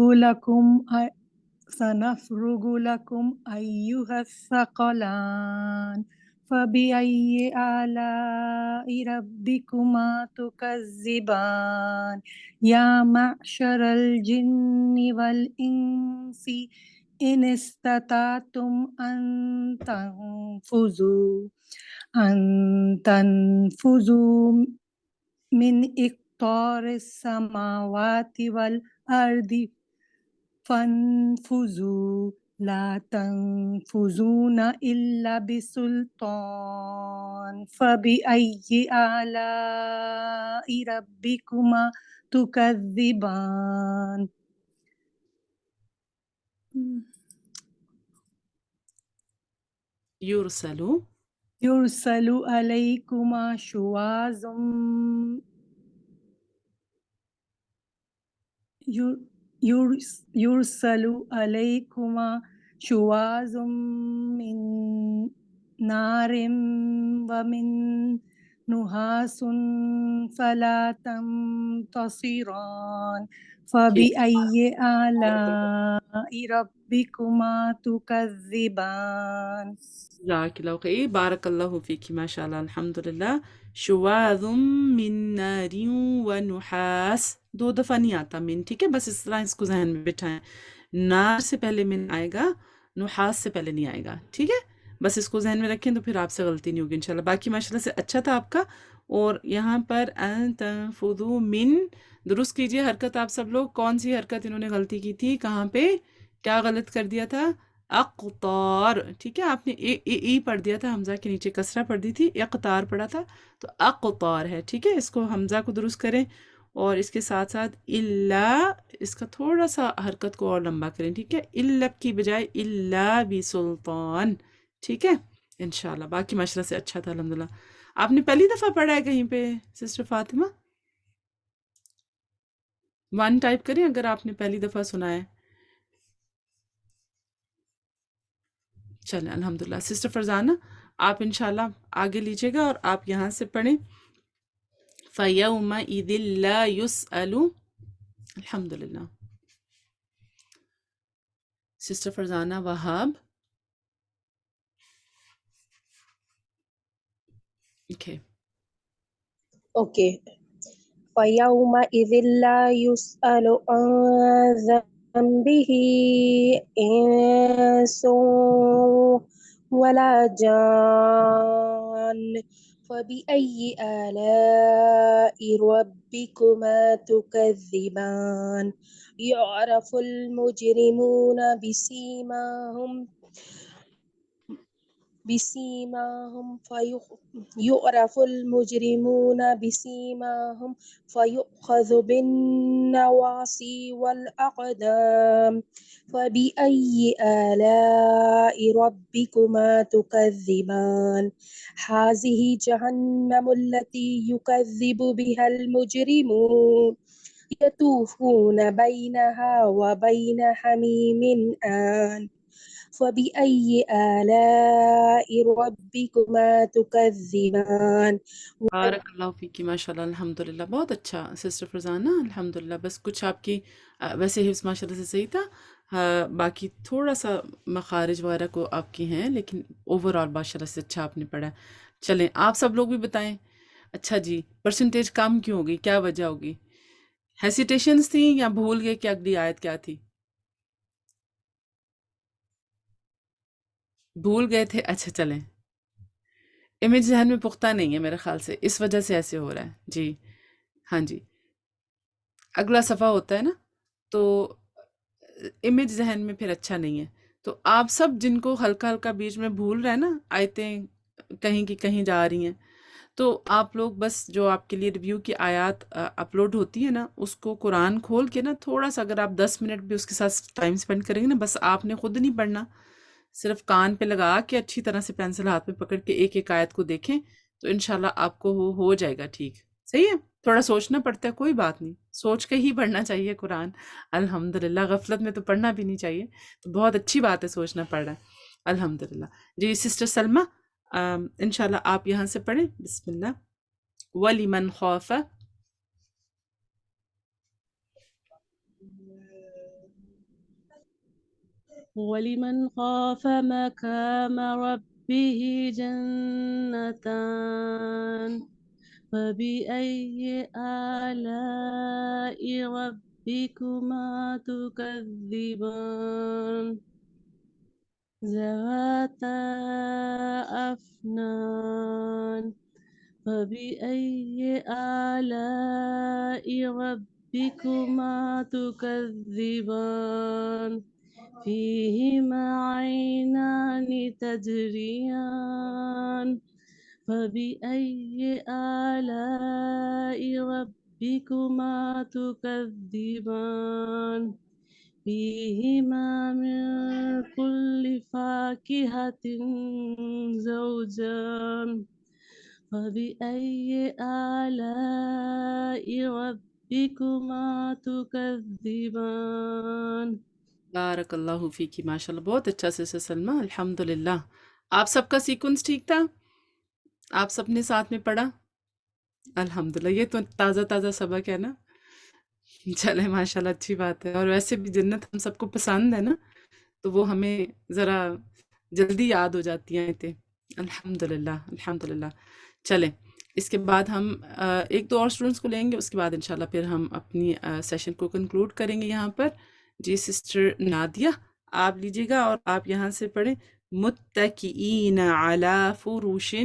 لكم أيها الثقلان فبأي آلاء ربكما تكذبان يا معشر الجن والإنس إن استطعتم أن تنفذوا من إقطار السماوات والأرض فانفذوا لا تنفذون إلا بسلطان فبأي آلاء ربكما تكذبان. يرسل عليكما شواظ يرسل عليكما شواظ من نار ومن نحاس فلا تنتصران ٹھیک فبأي آلاء ربكما تكذبان جزاک اللہ خیر، بارک اللہ فیک، ماشاء اللہ، الحمد للہ۔ شواذ من نار و نحاس، 2 دفعہ نہیں آتا من، ٹھیک ہے، بس اس طرح اس کو ذہن میں بٹھائیں، نار سے پہلے من آئے گا، نحاس سے پہلے نہیں آئے گا، ٹھیک ہے، بس اس کو ذہن میں رکھیں تو پھر آپ سے غلطی نہیں ہوگی انشاءاللہ۔ باقی ماشاءاللہ سے اچھا تھا آپ کا۔ اور یہاں پر ان تنفذوا من، درست کیجئے حرکت آپ سب لوگ، کون سی حرکت انہوں نے غلطی کی تھی، کہاں پہ کیا غلط کر دیا تھا؟ اقطار، ٹھیک ہے، آپ نے ای پڑھ دیا تھا، حمزہ کے نیچے کسرہ پڑھ دی تھی، اقطار پڑھا تھا، تو اقطار ہے، ٹھیک ہے، اس کو حمزہ کو درست کریں، اور اس کے ساتھ ساتھ الا، اس کا تھوڑا سا حرکت کو اور لمبا کریں، ٹھیک ہے، الا کی بجائے الا بسلطان، ٹھیک ہے انشاءاللہ۔ باقی ماشاءاللہ سے اچھا تھا الحمدللہ۔ آپ نے پہلی دفعہ پڑھا ہے کہیں پہ سسٹر فاطمہ؟ 1 ٹائپ کریں اگر آپ نے پہلی دفعہ سنا ہے۔ چلیں الحمدللہ۔ سسٹر فرزانہ آپ انشاءاللہ آگے لیجیے گا اور آپ یہاں سے پڑھیں فَيَوْمَئِذٍ لَا يُسْأَلُ، الحمدللہ۔ سسٹر فرزانہ وہاب، اوکے، اوکے، فَيَوْمَئِذٍ لَا يُسْأَلُ عَنْ ذَنبِهِ إِنسٌ وَلَا جَانٌ فَبِأَيِّ آلَاءِ رَبِّكُمَا تُكَذِّبَانِ يُعْرَفُ الْمُجْرِمُونَ بِسِيمَاهُمْ يُعْرَفُ الْمُجْرِمُونَ بِسِيمَاهُمْ فَيُؤْخَذُ بِالنَّوَاصِي وَالْأَقْدَامِ فَبِأَيِّ آلَاءِ رَبِّكُمَا تُكَذِّبَانِ هَٰذِهِ جَهَنَّمُ الَّتِي يُكَذِّبُ بِهَا الْمُجْرِمُونَ يَطُوفُونَ بَيْنَهَا وَبَيْنَ حَمِيمٍ آنٍ فَبِأَيِّ آلَاءِ رَبِّكُمَا تُكَذِّبَانِ بارک اللہ فیکی، ماشاءاللہ الحمدللہ، بہت اچھا سسٹر فرزانہ الحمدللہ۔ بس کچھ آپ کی ویسے حفظ ماشاءاللہ سے صحیح تھا، باقی تھوڑا سا مخارج وغیرہ کو آپ کی ہیں، لیکن اوور آل ماشاءاللہ سے اچھا آپ نے پڑھا۔ چلیں آپ سب لوگ بھی بتائیں، اچھا جی پرسنٹیج کم کیوں ہوگی، کیا وجہ ہوگی؟ ہیسیٹیشنز تھیں یا بھول گئے کہ اگلی آیت کیا تھی؟ بھول گئے تھے، اچھا چلیں، امیج ذہن میں پختہ نہیں ہے میرے خیال سے، اس وجہ سے ایسے ہو رہا ہے جی۔ ہاں جی، اگلا صفحہ ہوتا ہے نا تو امیج ذہن میں پھر اچھا نہیں ہے، تو آپ سب جن کو ہلکا ہلکا بیچ میں بھول رہے ہیں نا، آیتیں کہیں کی کہیں جا رہی ہیں، تو آپ لوگ بس جو آپ کے لیے ریویو کی آیات اپلوڈ ہوتی ہے نا، اس کو قرآن کھول کے نا تھوڑا سا اگر آپ 10 منٹ بھی اس کے ساتھ ٹائم سپینڈ کریں گے نا، بس آپ نے خود نہیں پڑھنا، صرف کان پہ لگا کے اچھی طرح سے پینسل ہاتھ میں پکڑ کے ایک ایک آیت کو دیکھیں تو انشاءاللہ آپ کو وہ ہو جائے گا ٹھیک، صحیح ہے؟ تھوڑا سوچنا پڑتا ہے، کوئی بات نہیں، سوچ کے ہی پڑھنا چاہیے قرآن، الحمدللہ، غفلت میں تو پڑھنا بھی نہیں چاہیے، تو بہت اچھی بات ہے سوچنا پڑ رہا ہے، الحمدللہ۔ جی سسٹر سلمہ انشاءاللہ آپ یہاں سے پڑھیں، بسم اللہ۔ وَلِمَنْ خَافَ، وَلِمَنْ خَافَ مَقَامَ رَبِّهِ جَنَّتَانِ فَبِأَيِّ آلَاءِ رَبِّكُمَا تُكَذِّبَانِ ذَوَاتَا أَفْنَانٍ فَبِأَيِّ آلَاءِ رَبِّكُمَا تُكَذِّبَانِ فِيهِمَا عَيْنَانِ تَجْرِيَانِ فَبِأَيِّ آلَاءِ رَبِّكُمَا تُكَذِّبَانِ فِيهِمَا مِن كُلِّ فَاكِهَةٍ زَوْجَانِ فَبِأَيِّ آلَاءِ رَبِّكُمَا تُكَذِّبَانِ بارک اللہ فیکی، ماشاءاللہ، بہت اچھا سسٹر سلمہ الحمدللہ۔ آپ سب کا سیکوینس ٹھیک تھا؟ آپ سب نے ساتھ میں پڑھا؟ الحمدللہ، یہ تو تازہ تازہ سبق ہے نا. چلے ماشاءاللہ، اچھی بات ہے. اور ویسے بھی جنت ہم سب کو پسند ہے نا، تو وہ ہمیں ذرا جلدی یاد ہو جاتی ہیں آیتیں. الحمدللہ الحمدللہ. چلیں اس کے بعد ہم ایک دو اور اسٹوڈنٹس کو لیں گے، اس کے بعد انشاءاللہ پھر ہم اپنی سیشن کو کنکلوڈ کریں گے یہاں پر. جی سسٹر نادیہ آپ لیجیے گا اور آپ یہاں سے پڑھیں متکئین علی فروش.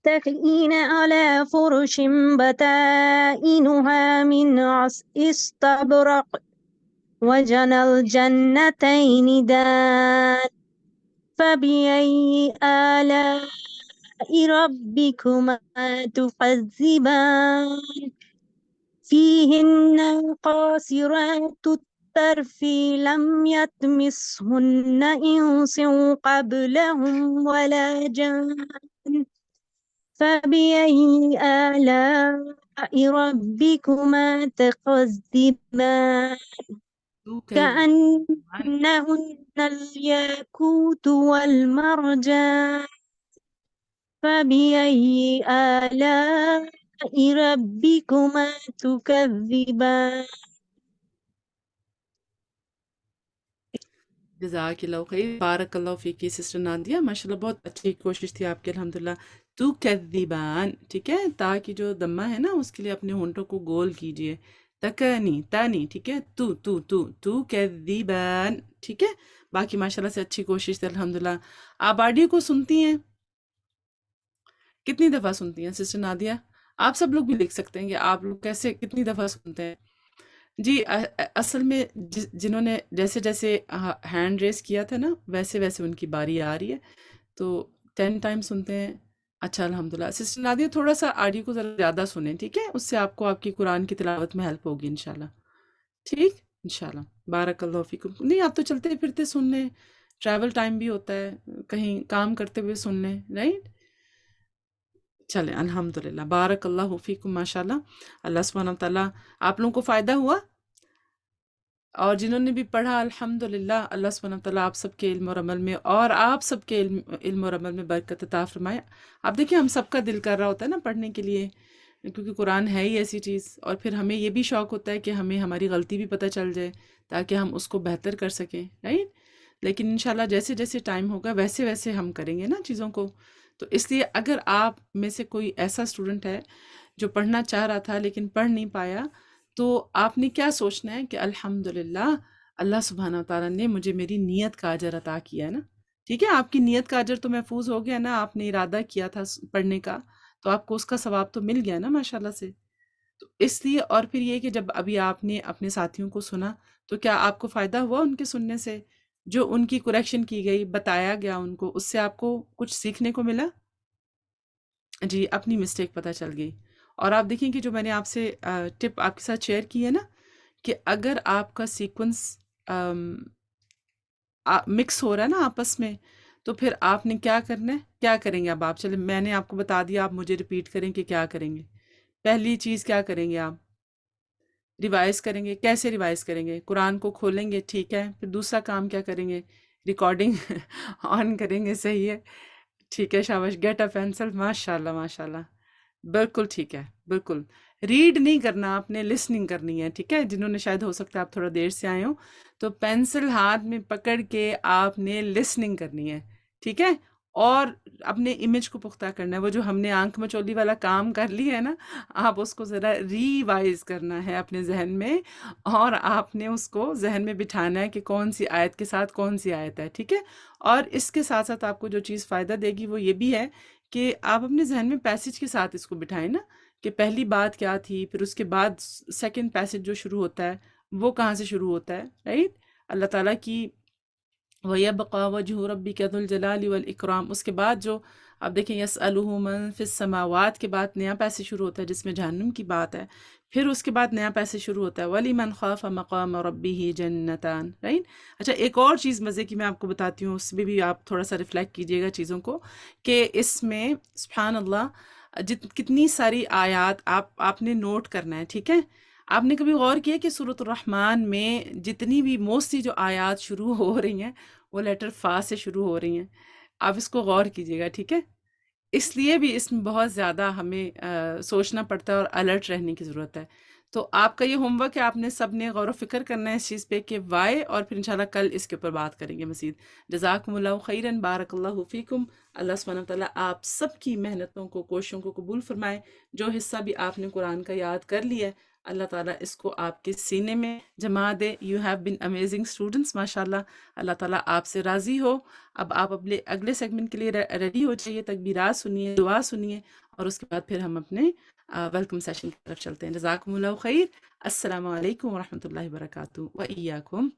متكئين على فرش بطائنها من استبرق وجنى الجنتين دان فبأي آلاء ربكما تكذبان فيهن قاصرات الطرف لم يطمثهن إنس قبلهم ولا جان فبأي آلاء ربكما تكذبان كأنهن الياقوت والمرجان فبأي آلاء ربكما تكذبان. جزاک اللہ خیر، بارک اللہ فیکی سسٹر نادیہ، ماشاءاللہ بہت اچھی کوشش تھی آپ کی الحمدللہ. تو کذبان، ٹھیک ہے، تا کی جو دمہ ہے نا اس کے لیے اپنے ہونٹوں کو گول کیجئے. تکنی تانی، ٹھیک ہے، تو کذبان، ٹھیک ہے. باقی ماشاءاللہ سے اچھی کوشش تھی الحمدللہ. آپ آڈیو کو سنتی ہیں؟ کتنی دفعہ سنتی ہیں سسٹر نادیہ؟ آپ سب لوگ بھی لکھ سکتے ہیں کہ آپ لوگ کیسے کتنی دفعہ سنتے ہیں. جی اصل میں جنہوں نے جیسے جیسے ہینڈ ریز کیا تھا نا ویسے ویسے ان کی باری آ رہی ہے، تو 10 ٹائم سنتے ہیں. اچھا الحمدللہ. سسٹر نادیہ تھوڑا سا آڈیو کو ذرا زیادہ سنیں، ٹھیک ہے، اس سے آپ کو آپ کی قرآن کی تلاوت میں ہیلپ ہوگی انشاءاللہ. ٹھیک انشاءاللہ. بارک اللہ فیکم. نہیں آپ تو چلتے پھرتے سن لیں، ٹریول ٹائم بھی ہوتا ہے، کہیں کام کرتے ہوئے سن لیں، رائٹ. چلیں الحمدللہ. بارک اللہ فیکم. ماشاءاللہ اللہ سبحانہ وتعالیٰ آپ لوگوں کو فائدہ ہوا، اور جنہوں نے بھی پڑھا الحمدللہ اللہ سبحانہ وتعالیٰ آپ سب کے علم اور عمل میں اور آپ سب کے علم اور عمل میں برکت عطا فرمائے. آپ دیکھیں ہم سب کا دل کر رہا ہوتا ہے نا پڑھنے کے لیے، کیونکہ قرآن ہے ہی ایسی چیز، اور پھر ہمیں یہ بھی شوق ہوتا ہے کہ ہمیں ہماری غلطی بھی پتہ چل جائے تاکہ ہم اس کو بہتر کر سکیں، رائٹ. لیکن انشاءاللہ جیسے جیسے ٹائم ہوگا ویسے ویسے ہم کریں گے نا چیزوں کو. تو اس لیے اگر آپ میں سے کوئی ایسا اسٹوڈنٹ ہے جو پڑھنا چاہ رہا تھا لیکن پڑھ نہیں پایا، تو آپ نے کیا سوچنا ہے کہ الحمدللہ اللہ سبحانہ وتعالیٰ نے مجھے میری نیت کا اجر عطا کیا ہے نا. ٹھیک ہے، آپ کی نیت کا اجر تو محفوظ ہو گیا نا، آپ نے ارادہ کیا تھا پڑھنے کا، تو آپ کو اس کا ثواب تو مل گیا نا ماشاءاللہ سے. تو اس لیے، اور پھر یہ کہ جب ابھی آپ نے اپنے ساتھیوں کو سنا تو کیا آپ کو فائدہ ہوا ان کے سننے سے؟ جو ان کی کریکشن کی گئی، بتایا گیا ان کو، اس سے آپ کو کچھ سیکھنے کو ملا؟ جی اپنی مسٹیک پتہ چل گئی. اور آپ دیکھیں کہ جو میں نے آپ سے ٹپ آپ کے ساتھ شیئر کی ہے نا، کہ اگر آپ کا سیکوینس مکس ہو رہا ہے نا آپس میں، تو پھر آپ نے کیا کرنا ہے، کیا کریں گے اب آپ؟ چلے میں نے آپ کو بتا دیا، آپ مجھے ریپیٹ کریں کہ کیا کریں گے. پہلی چیز کیا کریں گے آپ؟ ریوائز کریں گے. کیسے ریوائز کریں گے؟ قرآن کو کھولیں گے، ٹھیک ہے. پھر دوسرا کام کیا کریں گے؟ ریکارڈنگ آن کریں گے، صحیح ہے، ٹھیک ہے، شاباش. گیٹ اے پینسل، ماشاء اللہ ماشاء اللہ، بالکل ٹھیک ہے، بالکل. ریڈ نہیں کرنا آپ نے، لسننگ کرنی ہے، ٹھیک ہے. جنہوں نے شاید ہو سکتا ہے آپ تھوڑا دیر سے آئے ہوں، تو پینسل ہاتھ میں پکڑ کے آپ نے لسننگ کرنی ہے، ٹھیک ہے. اور اپنے امیج کو پختہ کرنا ہے. وہ جو ہم نے آنکھ مچولی والا کام کر لیا ہے نا، آپ اس کو ذرا ریوائز کرنا ہے اپنے ذہن میں، اور آپ نے اس کو ذہن میں بٹھانا ہے کہ کون سی آیت کے ساتھ کون سی آیت ہے، ٹھیک ہے. اور اس کے ساتھ ساتھ آپ کو جو چیز فائدہ دے گی وہ یہ بھی ہے کہ آپ اپنے ذہن میں پیسج کے ساتھ اس کو بٹھائیں نا، کہ پہلی بات کیا تھی، پھر اس کے بعد سیکنڈ پیسج جو شروع ہوتا ہے وہ کہاں سے شروع ہوتا ہے، رائٹ. اللہ تعالیٰ کی وَيَبْقَى وَجْهُ رَبِّكَ ذُو الْجَلَالِ وَالْإِكْرَامِ، اس کے بعد جو آپ دیکھیں يَسْأَلُهُ مَن فِي السَّمَاوَاتِ کے بعد نیا پیسج شروع ہوتا ہے جس میں جہنم کی بات ہے. پھر اس کے بعد نیا پیسج شروع ہوتا ہے وَلِمَنْ خَافَ مَقَامَ رَبِّهِ جَنَّتَانِ، رائٹ. اچھا ایک اور چیز مزے کی میں آپ کو بتاتی ہوں، اس میں بھی آپ تھوڑا سا ریفلیکٹ کیجئے گا چیزوں کو، کہ اس میں سبحان اللہ کتنی ساری آیات آپ نے نوٹ کرنا ہے، ٹھیک ہے. آپ نے کبھی غور کیا کہ سورۃ الرحمن میں جتنی بھی موسٹلی جو آیات شروع ہو رہی ہیں وہ لیٹر فا سے شروع ہو رہی ہیں، آپ اس کو غور کیجیے گا، ٹھیک ہے؟ اس لیے بھی اس میں بہت زیادہ ہمیں سوچنا پڑتا ہے اور الرٹ رہنے کی ضرورت ہے۔ تو آپ کا یہ ہوم ورک ہے، آپ نے سب نے غور و فکر کرنا ہے اس چیز پہ کہ وائے، اور پھر انشاءاللہ کل اس کے اوپر بات کریں گے مزید۔ جزاکم اللہ خیراً، بارک اللہ فیکم۔ اللہ سبحانہ وتعالیٰ آپ سب کی محنتوں کو، کوششوں کو قبول فرمائے۔ جو حصہ بھی آپ نے قرآن کا یاد کر لیا ہے، اللہ تعالیٰ اس کو آپ کے سینے میں جما دے۔ You have been amazing students, ماشاء اللہ۔ اللہ تعالیٰ آپ سے راضی ہو۔ اب آپ اگلے سیگمنٹ کے لیے ریڈی ہو جائیے، تکبیرات سنیے، دعا سنیے، اور اس کے بعد پھر ہم اپنے ویلکم سیشن کی طرف چلتے ہیں۔ جزاکم اللہ خیر۔ السلام علیکم ورحمۃ اللہ وبرکاتہ۔ وإیاکم۔